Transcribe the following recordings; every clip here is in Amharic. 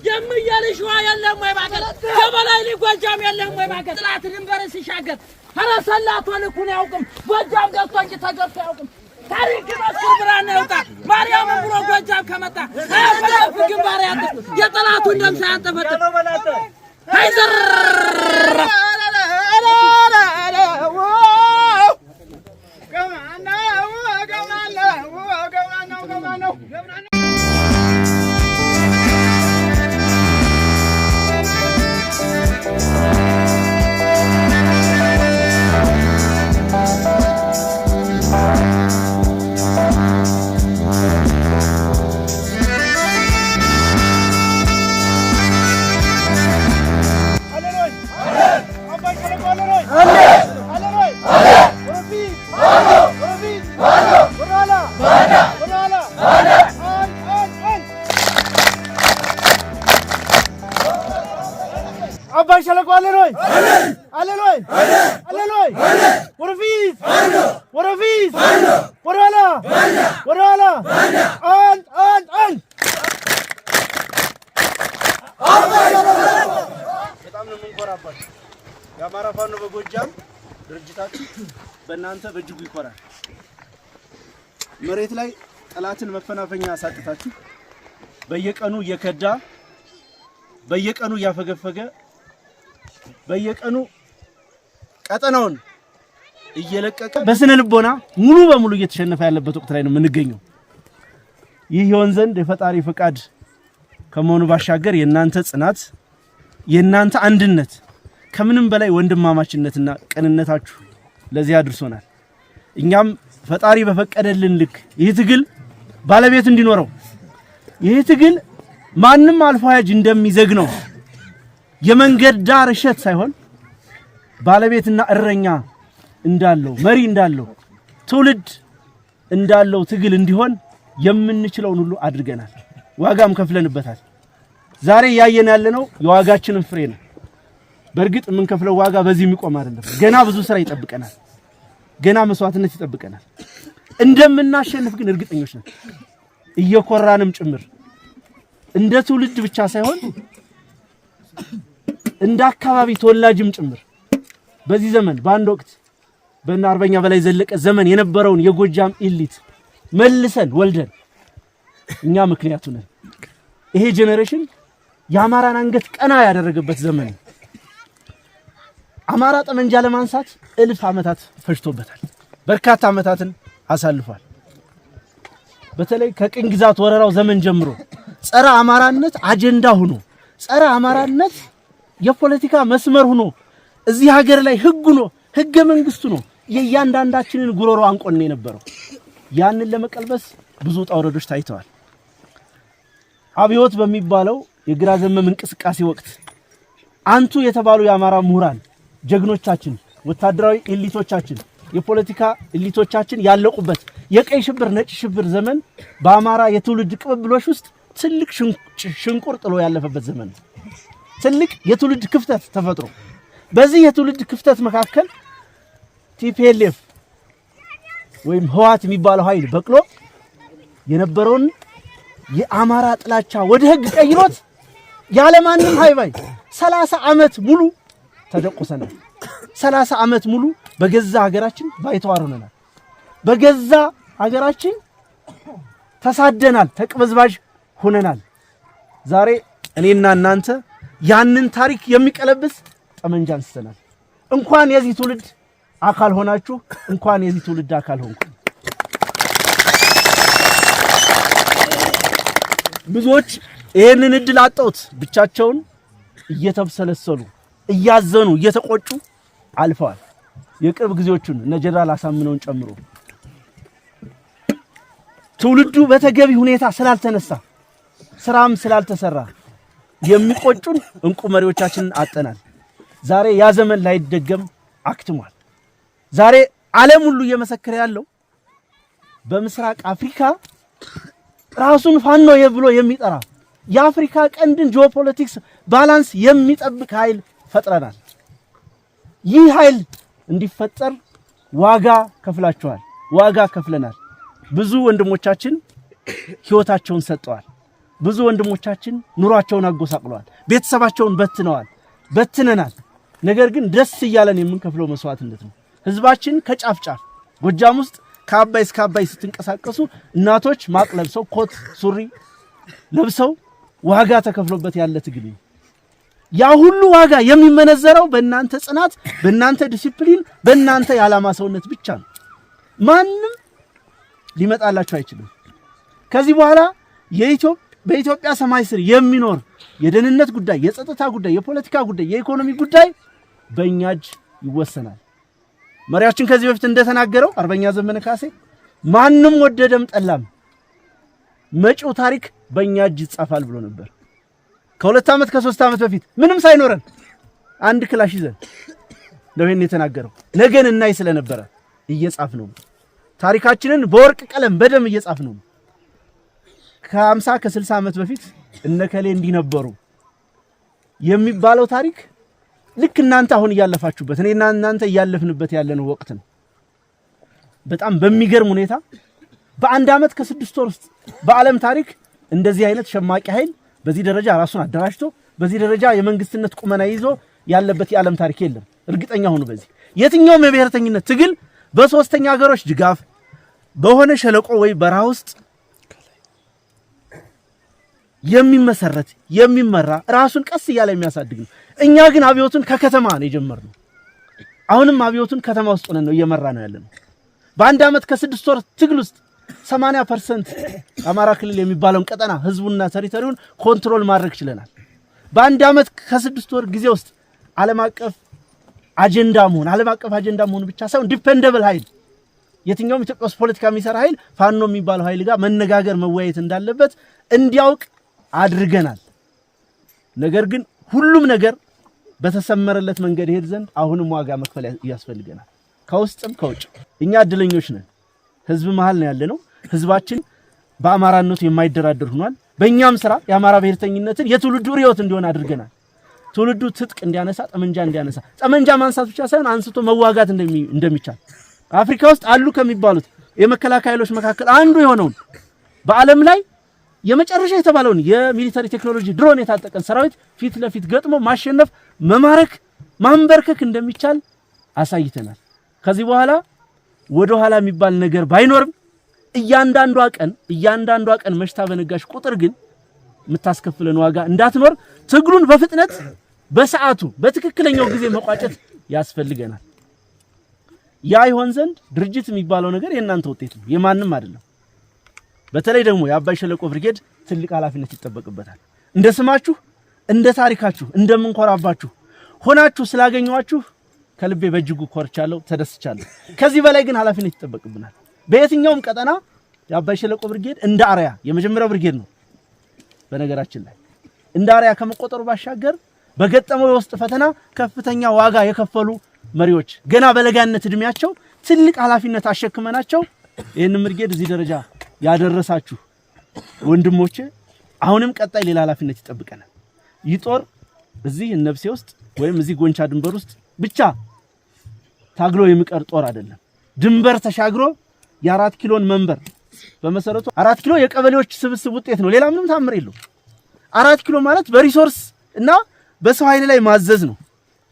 يميالي شوية يلا ما يبعكر كبلا لي قجام يلا ما يبعكر طلعت المبرس يشاقر هلا صلات ولكون يوقم قجام قصتك تقف يوقم تاريخ مسكر برانا يوطا مريم بلو قجام كمتا هاي في جنباريات يا طلعتوا ندم ساعه تفتح هيزر أبا شلك والروي علروي علروي ورفيز ورفيز ورالا ورالا أن በጣም ነው የምንቆራበት የአማራ ፋኖ በጎጃም ድርጅታችን በእናንተ በእጅጉ ይቆራል መሬት ላይ ጠላትን መፈናፈኛ ያሳጥታችሁ በየቀኑ እየከዳ በየቀኑ ያፈገፈገ በየቀኑ ቀጠናውን እየለቀቀ በስነ ልቦና ሙሉ በሙሉ እየተሸነፈ ያለበት ወቅት ላይ ነው የምንገኘው ይህ ይሆን ዘንድ የፈጣሪ ፍቃድ ከመሆኑ ባሻገር የናንተ ጽናት የናንተ አንድነት ከምንም በላይ ወንድማማችነትና ቀንነታችሁ ለዚህ አድርሶናል እኛም ፈጣሪ በፈቀደልን ልክ ይህ ትግል ባለቤት እንዲኖረው ይህ ትግል ማንንም አልፋጅ እንደሚዘግነው የመንገድ ዳር እሸት ሳይሆን ባለቤትና እረኛ እንዳለው መሪ እንዳለው ትውልድ እንዳለው ትግል እንዲሆን የምንችለውን ሁሉ አድርገናል ዋጋም ከፍለንበታል ዛሬ ያየን ያለነው የዋጋችንን ፍሬ ነው በርግጥ ምን ከፍለው ዋጋ በዚህ የሚቆም አይደለም ገና ብዙ ስራ ይጠብቀናል ገና መስዋዕትነት ይጠብቀናል እንደምናሸንፍ ግን እርግጠኞች ነን እየኮራንም ጭምር እንደ ትውልድ ብቻ ሳይሆን እንደ አካባቢ ተወላጅም ጭምር በዚህ ዘመን በአንድ ወቅት በእና አርበኛ በላይ ዘለቀ ዘመን የነበረውን የጎጃም ኢሊት መልሰን ወልደን እኛ ምክንያቱ ነን ይሄ ጄነሬሽን ያማራን አንገት ቀና ያደረገበት ዘመን አማራ ጠመንጃ ለማንሳት እልፍ አመታት ፈጅቶበታል በርካታ አመታትን አሳልፏል በተለይ ከቅኝ ግዛት ወረራው ዘመን ጀምሮ ጸረ አማራነት አጀንዳ ሆኖ ጸረ አማራነት የፖለቲካ መስመር ሆኖ እዚህ ሀገር ላይ ህግ ሆኖ ህገ መንግስቱ ነው የያንዳንዳችንን ጉሮሮ አንቆን የነበረው ያንን ለመቀልበስ ብዙ ጣውረዶች ታይተዋል አብዮት በሚባለው የግራ ዘመም እንቅስቃሴ ወቅት አንቱ የተባሉ የአማራ ምሁራን ጀግኖቻችን ወታደራዊ ኤሊቶቻችን የፖለቲካ ኤሊቶቻችን ያለቁበት የቀይ ሽብር ነጭ ሽብር ዘመን በአማራ የትውልድ ቅብብሎሽ ውስጥ ትልቅ ሽንቁር ጥሎ ያለፈበት ዘመን ትልቅ የትውልድ ክፍተት ተፈጥሮ በዚህ የትውልድ ክፍተት መካከል ቲፒኤልኤፍ ወይም ህዋት የሚባለው ኃይል በቅሎ የነበረውን የአማራ ጥላቻ ወደ ህግ ቀይሮት ያለ ማንንም ሃይባይ 30 አመት ሙሉ ተደቆሰናል 30 አመት ሙሉ በገዛ ሀገራችን ባይተዋሩናል በገዛ ሀገራችን ተሳደናል ተቅበዝባዥ ሆነናል ዛሬ እኔና እናንተ ያንን ታሪክ የሚቀለብስ ጠመንጃ አንስተናል እንኳን የዚህ ትውልድ አካል ሆናችሁ እንኳን የዚህ ትውልድ አካል ሆንኩ ብዙዎች ይሄንን እድል አጣውት ብቻቸውን እየተብሰለሰሉ እያዘኑ እየተቆጩ አልፈዋል የቅርብ ጊዜዎቹን እነ ጀነራል አሳምነውን ጨምሮ ትውልዱ በተገቢ ሁኔታ ስላልተነሳ ስራም ስላልተሰራ የሚቆጩን እንቁ መሪዎቻችንን አጠናል ዛሬ ያ ዘመን ላይ ደገም አክትሟል ዛሬ ዓለም ሁሉ እየመሰከረ ያለው በምስራቅ አፍሪካ ራሱን ፋኖ የብሎ የሚጠራ የአፍሪካ ቀንድን ጂኦፖለቲክስ ባላንስ የሚጠብቅ ኃይል ፈጥረናል ይህ ኃይል እንዲፈጠር ዋጋ ከፍላችኋል ዋጋ ከፍለናል ብዙ ወንድሞቻችን ህይወታቸውን ሰጠዋል። ብዙ ወንድሞቻችን ኑሯቸውን አጎሳቅለዋል። ቤተሰባቸውን በትነናል። ነገር ግን ደስ እያለን የምንከፍለው መስዋዕትነት ነው። ህዝባችን ከጫፍ ጫፍ ጎጃም ውስጥ ከአባይ እስከ አባይ ስትንቀሳቀሱ እናቶች ማቅ ለብሰው ኮት ሱሪ ለብሰው ዋጋ ተከፍሎበት ያለ ትግል ነው። ያ ሁሉ ዋጋ የሚመነዘረው በእናንተ ጽናት፣ በእናንተ ዲሲፕሊን፣ በእናንተ የዓላማ ሰውነት ብቻ ነው። ማንም ሊመጣላችሁ አይችልም። ከዚህ በኋላ በኢትዮጵያ ሰማይ ስር የሚኖር የደህንነት ጉዳይ፣ የጸጥታ ጉዳይ፣ የፖለቲካ ጉዳይ፣ የኢኮኖሚ ጉዳይ በእኛ እጅ ይወሰናል። መሪያችን ከዚህ በፊት እንደተናገረው አርበኛ ዘመነ ካሴ ማንም ወደደም ጠላም መጪው ታሪክ በእኛ እጅ ይጻፋል ብሎ ነበር። ከ2 ዓመት ከ3 ዓመት በፊት ምንም ሳይኖረን አንድ ክላሽ ይዘን ነው የተናገረው። ነገን እናይ ስለነበረ እየጻፍነው ታሪካችንን በወርቅ ቀለም በደም እየጻፍነው። ከ50 ከ60 ዓመት በፊት እነከሌ እንዲነበሩ የሚባለው ታሪክ ልክ እናንተ አሁን ያለፋችሁበት እኔና እናንተ ያለፍንበት ያለነው ወቅት ነው። በጣም በሚገርም ሁኔታ በአንድ ዓመት ከ6 ወር ውስጥ በዓለም ታሪክ እንደዚህ አይነት ሸማቂ ኃይል በዚህ ደረጃ ራሱን አደራጅቶ በዚህ ደረጃ የመንግስትነት ቁመና ይዞ ያለበት የዓለም ታሪክ የለም። እርግጠኛ ሆኑ። በዚህ የትኛውም የብሔርተኝነት ትግል በሶስተኛ ሀገሮች ድጋፍ በሆነ ሸለቆ ወይ በረሃ ውስጥ የሚመሰረት የሚመራ ራሱን ቀስ እያለ የሚያሳድግ ነው። እኛ ግን አብዮቱን ከከተማ ነው የጀመርነው። አሁንም አብዮቱን ከተማ ውስጥ ሆነን ነው እየመራ ነው ያለነው። በአንድ ዓመት ከ6 ወር ትግል ውስጥ 80% አማራ ክልል የሚባለውን ቀጠና ህዝቡና ተሪቶሪውን ኮንትሮል ማድረግ ችለናል። በአንድ ዓመት ከ6 ወር ጊዜ ውስጥ ዓለም አቀፍ አጀንዳ መሆን ብቻ ሳይሆን ዲፔንደብል ኃይል የትኛውም ኢትዮጵያ ውስጥ ፖለቲካ የሚሰራ ኃይል ፋኖ የሚባለው ኃይል ጋር መነጋገር መወያየት እንዳለበት እንዲያውቅ አድርገናል። ነገር ግን ሁሉም ነገር በተሰመረለት መንገድ ይሄድ ዘንድ አሁንም ዋጋ መክፈል ያስፈልገናል። ከውስጥም ከውጭ እኛ እድለኞች ነን። ህዝብ መሃል ነው ያለነው። ህዝባችን በአማራነቱ የማይደራደር ሆኗል። በእኛም ስራ የአማራ ብሔርተኝነትን የትውልዱ ርዕዮት እንዲሆን አድርገናል። ትውልዱ ትጥቅ እንዲያነሳ፣ ጠመንጃ ማንሳት ብቻ ሳይሆን አንስቶ መዋጋት እንደሚቻል አፍሪካ ውስጥ አሉ ከሚባሉት የመከላከያ ኃይሎች መካከል አንዱ የሆነውን በዓለም ላይ የመጨረሻ የተባለውን የሚሊተሪ ቴክኖሎጂ ድሮን የታጠቀን ሰራዊት ፊት ለፊት ገጥሞ ማሸነፍ፣ መማረክ፣ ማንበርከክ እንደሚቻል አሳይተናል። ከዚህ በኋላ ወደ ኋላ የሚባል ነገር ባይኖርም እያንዳንዷ ቀን መሽታ በነጋሽ ቁጥር ግን የምታስከፍለን ዋጋ እንዳትኖር ትግሉን በፍጥነት በሰዓቱ በትክክለኛው ጊዜ መቋጨት ያስፈልገናል። ያ ይሆን ዘንድ ድርጅት የሚባለው ነገር የእናንተ ውጤት ነው፣ የማንም አይደለም። በተለይ ደግሞ የአባይ ሸለቆ ብርጌድ ትልቅ ኃላፊነት ይጠበቅበታል። እንደ ስማችሁ፣ እንደ ታሪካችሁ፣ እንደምንኮራባችሁ ሆናችሁ ስላገኘዋችሁ ከልቤ በእጅጉ ኮርቻለሁ፣ ተደስቻለሁ። ከዚህ በላይ ግን ኃላፊነት ይጠበቅብናል። በየትኛውም ቀጠና የአባይ ሸለቆ ብርጌድ እንደ አርያ የመጀመሪያው ብርጌድ ነው። በነገራችን ላይ እንደ አርያ ከመቆጠሩ ባሻገር በገጠመው የውስጥ ፈተና ከፍተኛ ዋጋ የከፈሉ መሪዎች ገና በለጋነት እድሜያቸው ትልቅ ኃላፊነት አሸክመናቸው ይሄንን ብርጌድ እዚህ ደረጃ ያደረሳችሁ ወንድሞቼ አሁንም ቀጣይ ሌላ ኃላፊነት ይጠብቀናል። ይህ ጦር እዚህ ነብሴ ውስጥ ወይም እዚህ ጎንቻ ድንበር ውስጥ ብቻ ታግሎ የሚቀር ጦር አይደለም። ድንበር ተሻግሮ የ4 ኪሎን መንበር በመሰረቱ 4 ኪሎ የቀበሌዎች ስብስብ ውጤት ነው። ሌላ ምንም ታምር የለው። 4 ኪሎ ማለት በሪሶርስ እና በሰው ኃይል ላይ ማዘዝ ነው።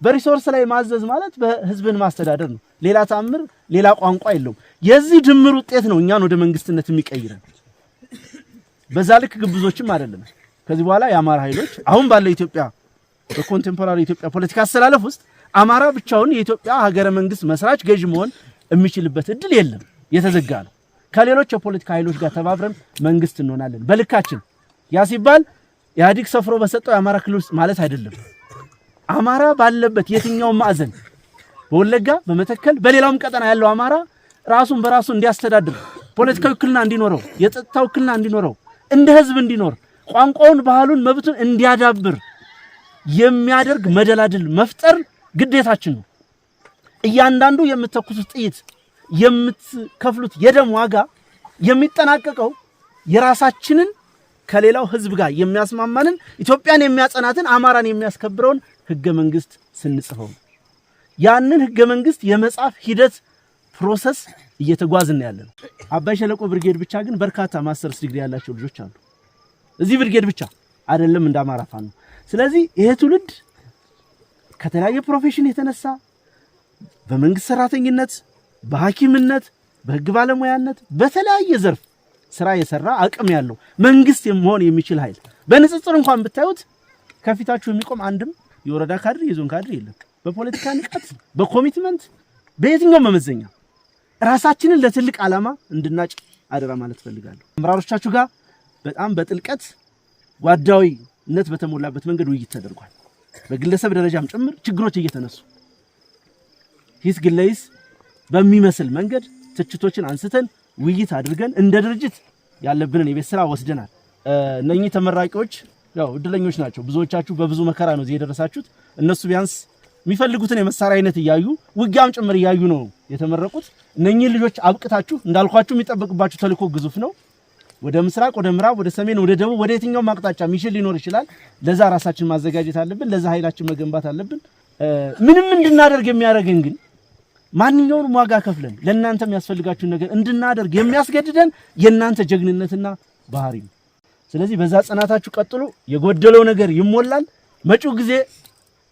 በሪሶርስ ላይ ማዘዝ ማለት በህዝብን ማስተዳደር ነው። ሌላ ታምር ሌላ ቋንቋ የለውም። የዚህ ድምር ውጤት ነው እኛን ወደ መንግስትነት የሚቀይረን። በዛ ልክ ግብዞችም አይደለም። ከዚህ በኋላ የአማራ ኃይሎች አሁን ባለው ኢትዮጵያ በኮንቴምፖራሪ ኢትዮጵያ ፖለቲካ አስተላለፍ ውስጥ አማራ ብቻውን የኢትዮጵያ ሀገረ መንግስት መስራች ገዥ መሆን የሚችልበት እድል የለም፣ የተዘጋ ነው። ከሌሎች የፖለቲካ ኃይሎች ጋር ተባብረን መንግስት እንሆናለን በልካችን። ያ ሲባል ኢህአዴግ ሰፍሮ በሰጠው የአማራ ክልል ውስጥ ማለት አይደለም። አማራ ባለበት የትኛው ማዕዘን በወለጋ በመተከል በሌላውም ቀጠና ያለው አማራ ራሱን በራሱ እንዲያስተዳድር ፖለቲካዊ ውክልና እንዲኖረው የጸጥታ ውክልና እንዲኖረው እንደ ህዝብ እንዲኖር ቋንቋውን ባህሉን መብቱን እንዲያዳብር የሚያደርግ መደላድል መፍጠር ግዴታችን ነው። እያንዳንዱ የምትተኩሱት ጥይት የምትከፍሉት የደም ዋጋ የሚጠናቀቀው የራሳችንን ከሌላው ህዝብ ጋር የሚያስማማንን ኢትዮጵያን የሚያጸናትን አማራን የሚያስከብረውን ህገ መንግስት ስንጽፈው ያንን ህገ መንግስት የመጻፍ ሂደት ፕሮሰስ እየተጓዝን ያለነው። አባይ ሸለቆ ብርጌድ ብቻ ግን በርካታ ማስተርስ ዲግሪ ያላቸው ልጆች አሉ። እዚህ ብርጌድ ብቻ አይደለም እንደ አማራ ፋኖ። ስለዚህ ይሄ ትውልድ ከተለያየ ፕሮፌሽን የተነሳ በመንግስት ሰራተኝነት፣ በሐኪምነት፣ በህግ ባለሙያነት በተለያየ ዘርፍ ስራ የሰራ አቅም ያለው መንግስት መሆን የሚችል ኃይል በንጽጽር እንኳን ብታዩት ከፊታችሁ የሚቆም አንድም የወረዳ ካድሬ የዞን ካድሬ የለም። በፖለቲካ ንቃት፣ በኮሚትመንት፣ በየትኛው መመዘኛ ራሳችንን ለትልቅ ዓላማ እንድናጭ አደራ ማለት ፈልጋለሁ። አመራሮቻችሁ ጋር በጣም በጥልቀት ጓዳዊነት በተሞላበት መንገድ ውይይት ተደርጓል። በግለሰብ ደረጃም ጭምር ችግሮች እየተነሱ ሂስ ግለይስ በሚመስል መንገድ ትችቶችን አንስተን ውይይት አድርገን እንደ ድርጅት ያለብንን የቤት ስራ ወስደናል። እነኚህ ተመራቂዎች ያው እድለኞች ናቸው። ብዙዎቻችሁ በብዙ መከራ ነው እዚህ የደረሳችሁት። እነሱ ቢያንስ የሚፈልጉትን የመሳሪያ አይነት እያዩ ውጊያም ጭምር እያዩ ነው የተመረቁት። እነኚህ ልጆች አብቅታችሁ እንዳልኳችሁ የሚጠበቅባችሁ ተልእኮ ግዙፍ ነው። ወደ ምስራቅ፣ ወደ ምዕራብ፣ ወደ ሰሜን፣ ወደ ደቡብ፣ ወደ የትኛውም አቅጣጫ ሚሽን ሊኖር ይችላል። ለዛ ራሳችን ማዘጋጀት አለብን። ለዛ ኃይላችን መገንባት አለብን። ምንም እንድናደርግ የሚያደርገን ግን ማንኛውንም ዋጋ ከፍለን ለእናንተ የሚያስፈልጋችሁን ነገር እንድናደርግ የሚያስገድደን የእናንተ ጀግንነትና ባህሪ ነው። ስለዚህ በዛ ጽናታችሁ ቀጥሉ። የጎደለው ነገር ይሞላል። መጪው ጊዜ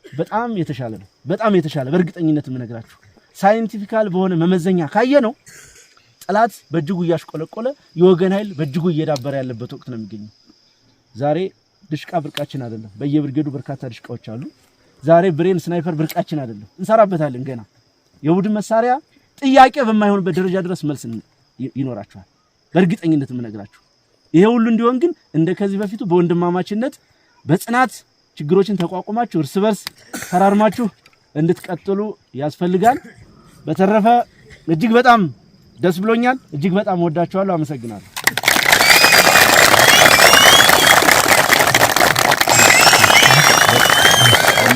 በጣም የተሻለ ነው። በጣም የተሻለ በእርግጠኝነት የምነግራችሁ ሳይንቲፊካል በሆነ መመዘኛ ካየ ነው ጠላት በእጅጉ እያሽቆለቆለ የወገን ኃይል በእጅጉ እየዳበረ ያለበት ወቅት ነው የሚገኘው። ዛሬ ድሽቃ ብርቃችን አይደለም። በየብርጌዱ በርካታ ድሽቃዎች አሉ። ዛሬ ብሬን ስናይፐር ብርቃችን አይደለም። እንሰራበታለን ገና። የቡድን መሳሪያ ጥያቄ በማይሆንበት ደረጃ ድረስ መልስ ይኖራችኋል። በእርግጠኝነት የምነግራችሁ ይሄ ሁሉ እንዲሆን ግን እንደ ከዚህ በፊቱ በወንድማማችነት በጽናት ችግሮችን ተቋቁማችሁ እርስ በርስ ተራርማችሁ እንድትቀጥሉ ያስፈልጋል። በተረፈ እጅግ በጣም ደስ ብሎኛል። እጅግ በጣም ወዳችኋለሁ። አመሰግናለሁ።